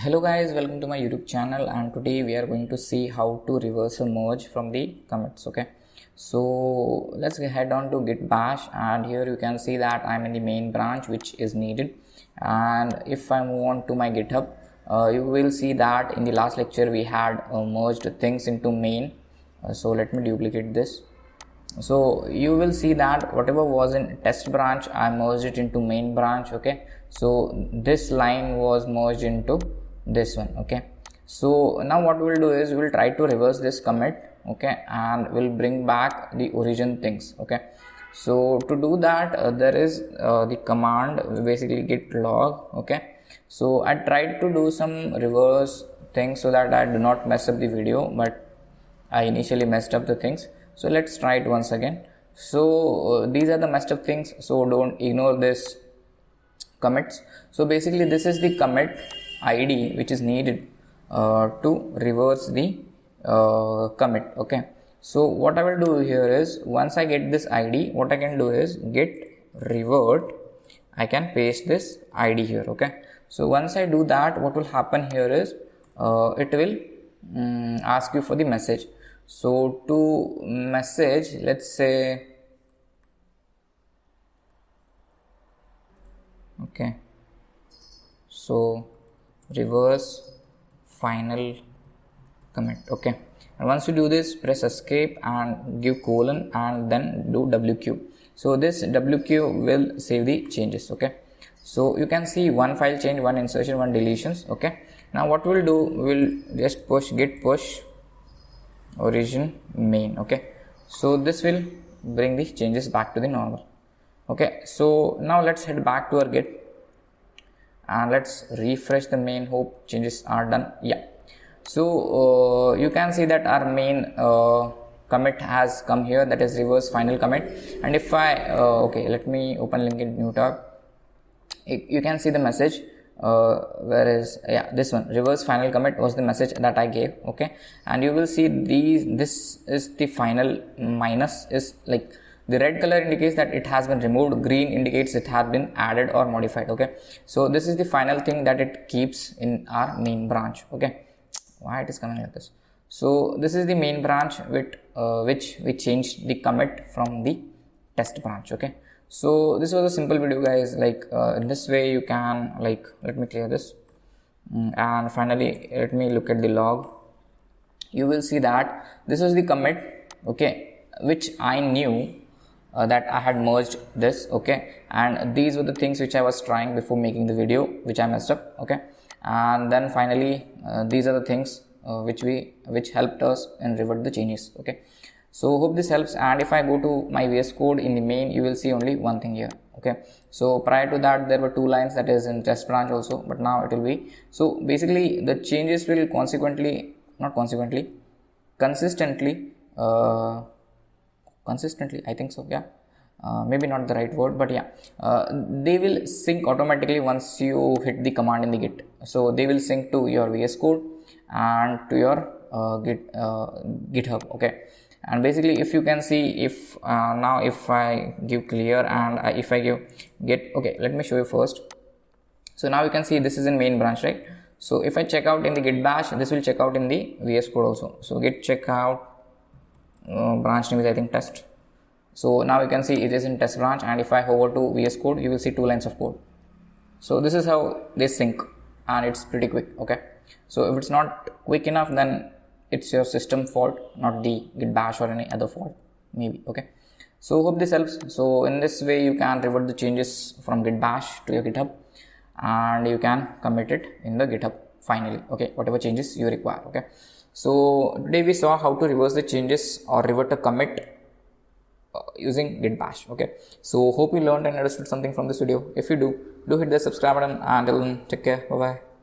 Hello guys, welcome to my YouTube channel, and today we are going to see how to reverse a merge from the commits. Okay, so let's head on to Gitbash, and here you can see that I'm in the main branch which is needed. And if I move on to my GitHub, you will see that in the last lecture we had merged things into main. So let me duplicate this. So you will see that whatever was in test branch, I merged it into main branch. Okay, so this line was merged into this one. Okay, so now what we'll do is we'll try to reverse this commit. Okay, and we'll bring back the origin things. Okay, so to do that there is the command basically git log. Okay, so I tried to do some reverse things so that I do not mess up the video, but I initially messed up the things. So let's try it once again. So these are the messed up things, so don't ignore this commits. So basically this is the commit ID which is needed to reverse the commit. Okay, so what I will do here is once I get this ID, what I can do is git revert. I can paste this ID here. Okay, so once I do that, what will happen here is it will ask you for the message. So to message, let's say, okay, so reverse final commit. Okay, and once you do this, press escape and give colon and then do WQ. So this WQ will save the changes. Okay, so you can see one file change, one insertion, one deletions. Okay, now what we'll do, we'll just push git push origin main. Okay, so this will bring the changes back to the normal. Okay, so now let's head back to our git and let's refresh the main. Hope changes are done. Yeah, so you can see that our main commit has come here, that is reverse final commit. And if I okay, let me open link in new tab. You can see the message. Where is, yeah, this one, reverse final commit was the message that I gave. Okay, and you will see this is the final. Minus is like the red color indicates that it has been removed, green indicates it has been added or modified. Okay, so this is the final thing that it keeps in our main branch. Okay, why it is coming like this? So this is the main branch with which we changed the commit from the test branch. Okay, so this was a simple video, guys. Like in this way you can, like, let me clear this, and finally let me look at the log. You will see that this was the commit, okay, which I knew that I had merged this. Okay, and these were the things which I was trying before making the video, which I messed up. Okay, and then finally these are the things which helped us and revert the changes. Okay, so hope this helps. And if I go to my VS Code in the main, you will see only one thing here. Okay, so prior to that there were two lines, that is in test branch also, but now it will be. So basically the changes will consistently I think so, yeah, maybe not the right word, but yeah, they will sync automatically once you hit the command in the git. So they will sync to your VS Code and to your GitHub. Okay, and basically if you can see, if now if I give clear and if I give get, okay, let me show you first. So now you can see this is in main branch, right? So if I check out in the Gitbash, this will check out in the VS Code also. So git checkout branch name is, I think, test. So now you can see it is in test branch, and if I hover to VS Code, you will see two lines of code. So this is how they sync, and it's pretty quick. Okay, so if it's not quick enough, then it's your system fault, not the Gitbash or any other fault, maybe. Okay, so hope this helps. So in this way you can revert the changes from Gitbash to your GitHub, and you can commit it in the GitHub finally. Okay, whatever changes you require. Okay, so today we saw how to reverse the changes or revert a commit using Gitbash. Okay, so hope you learned and understood something from this video. If you do hit the subscribe button, and till then, take care. Bye bye.